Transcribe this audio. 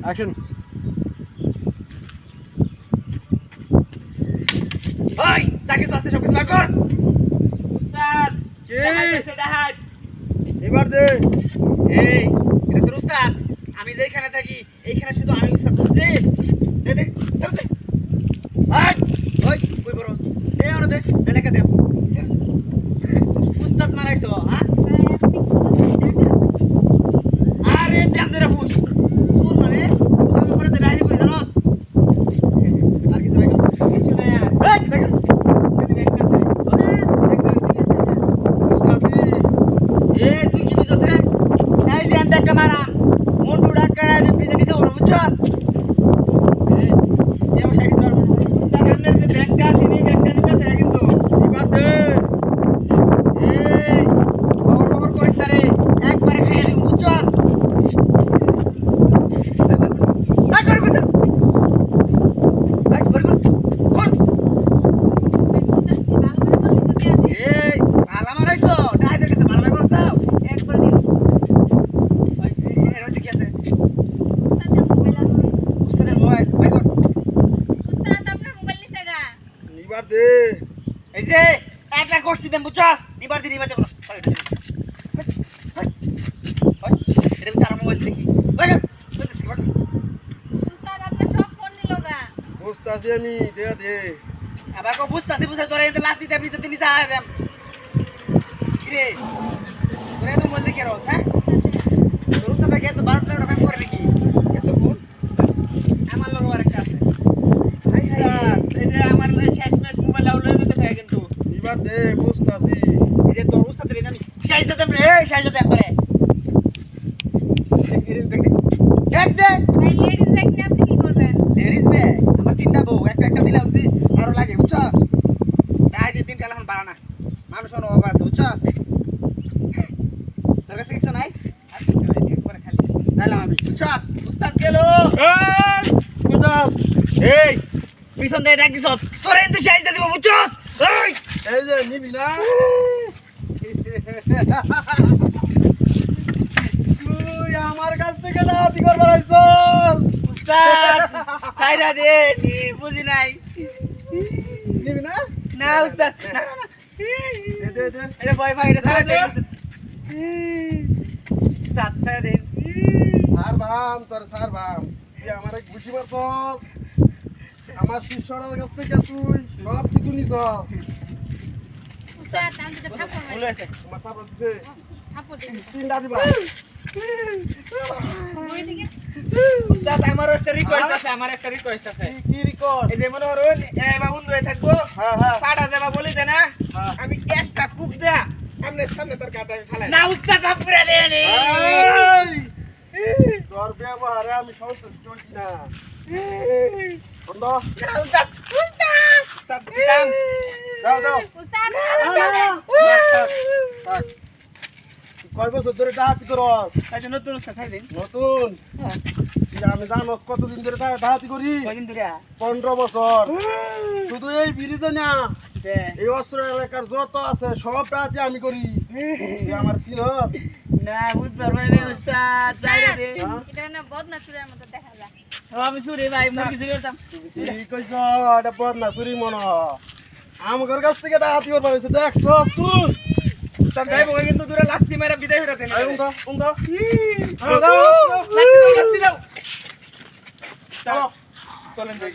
Action. ওই তাকে তো আছে সব কিছু বার কর। উস্তাদ কে? দেখাইতেছে দেখাই। এবার দে। এই এটা তোর উস্তাদ। আমি যেখানে থাকি এইখানে শুধু আমি উস্তাদ বুঝলি? দে দে ধর দে। আয় ওই কই বড় দে আর দে লেখা দে। উস্তাদ মারাইছো হ্যাঁ? আরে দেখ দে ফুল ফুল মানে আমি করে দে ডাইরি করে জানো। আর কিছু ভাই কিছু না এই দেখ এই তুই কি বুঝছ রে? এই দেন দেখ মারা মন্টু ডাক্তার আজ পিছে নিচে ওর বুঝছস? এই আমার সাইকেল ধর উস্তাদ আমনের যে ব্যাগটা আছে এই ব্যাগটা নিতে চাই কিন্তু এবার দে। এই খবর খবর করিস রে একবারে খাইয়া দিম বুঝছস? আই করে কত আই করে কত এই মালা মারাইছো ডাইদের কাছে মালা মারাই করছাও একবার দিন ওই এর মধ্যে কি আছে উস্তাদের মোবাইল ভাই কর এবার দে। এই যে একটা কোর্স দিতেন বুঝছস নিবার দিন নিবার দেব এটা তার মোবাইল দেখি ভাই কর বুঝতাছি আমি, দে দে। আবার কো বুঝতাছি বুঝা ধরে এতে লাস্ট দিতে আপনি তিনি যা দেন কিরে তোরে তো মজা কি রস হ্যাঁ তোর সাথে কে তো 12 টাকা করে নাকি এত ফোন আমার লগে আরেকটা আছে এই যে আমার শেষ ম্যাচ মোবাইল আউলে দিতে থাকে কিন্তু এবার দে, বুঝতাছি। এই যে তোর সাথে রে আমি শেষ দিতে রে শেষ দিতে করে দেখ দেখ লেডিস বে আমার তিনটা বউ একটা একটা দিলাম তুই আরো লাগে বুঝছস তাই যে তিন কাল এখন বাড়া না মানুষ অন অভাব আছে বুঝছস তোর কাছে কিছু নাই আর কিছু নাই একবারে খালি দিলাম আমি বুঝছস উস্তাদ গেল এই পিছন দিয়ে ডাক দিছ তোরে কিন্তু শেষ দিয়ে দিব বুঝছস এই এই যে নিবি না? তুই আমার কাছ থেকে ডাকাতি করবার আইছস? উস্তাদ সাইরা দে বুঝি নাই নিবি না? না উস্তাদ না না দে দে দে। এটা ভয় ভাই এটা সাইরা দে উস্তাদ সাইরা দে সারবাম, তোর সারবাম। তুই আমার এক ঘুষি মারছস, আমার শিষ্যরার কাছ থেকে তুই সব কিছু নিছস। ভুল হয়েছে তোমার থাপড় দিছে, তিনটা দিবা। উস্তাদ আমারও একটা রিকোয়েস্ট আছে আমার একটা রিকোয়েস্ট আছে কি রেকর্ড? এই যে মনে করুন এবার বন্ধু হয়ে থাকবো হ্যাঁ হ্যাঁ পাড়া দেবা বলি দে না হ্যাঁ। আমি একটা কূপ দেয়া সামনে সামনে তোর কাটা আমি ফালাই না উস্তাদ আপুরে দে নে এই, তোর ব্যবহারে আমি সন্তুষ্ট হচ্ছি না। বন্ধ। না উস্তাদ উস্তাদ উস্তাদ দিলাম দাও দাও। থাক, থাক। তুই কয় বছর ধরে ডাকাতি করস? এই যে নতুন উস্তাদ খাই দিন নতুন? তুই আমি জানোস কতদিন ধরে ডাকাতি করি? কয়দিন ধরে 15 বছর। শুধু এই ব্রিজে না, দে এই অস্ত্র এলাকার যত আছে সব ডাকাতি আমি করি। তুই আমার চিনস? না বুঝতে পারবে না উস্তাদ সাইরা দে আমি সুরে ভাই মুরগি চুরি করতাম কি কইছ? এটা বদনা চুরি মন। আমার কাছ থেকে ডাকাতি করবার হয়েছে, দেখছ তুই? উস্তাদ ভাই বই কিন্তু দূরে লাত্তি মেরে বিদায় হয়ে রাখেন এই উন্দা, উন্দা। লাত্তি দাও চলো চলেন যাই